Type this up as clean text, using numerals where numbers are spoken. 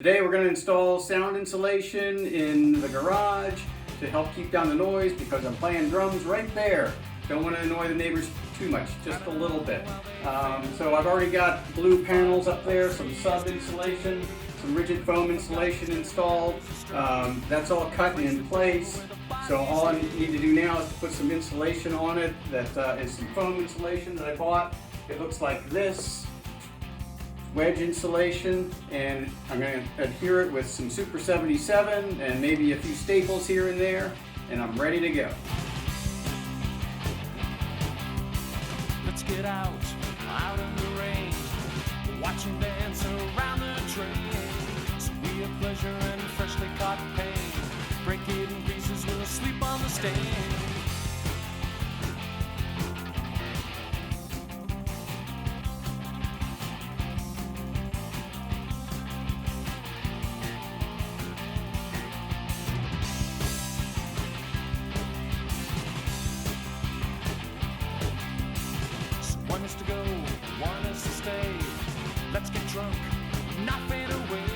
Today we're going to install sound insulation in the garage to help keep down the noise because I'm playing drums right there. Don't want to annoy the neighbors too much, just a little bit. So I've already got blue panels up there, some sub insulation, some rigid foam insulation installed. That's all cut in place. So all I need to do now is to put some insulation on it. That is some foam insulation that I bought. It looks like this. Wedge insulation, and I'm going to adhere it with some Super 77 and maybe a few staples here and there, and I'm ready to go. Let's get out in the rain, watching dance around the train. Sweet of pleasure and freshly caught pain. Break it in pieces, we'll sleep on the stain. One is to go, one is to stay. Let's get drunk, not fade away.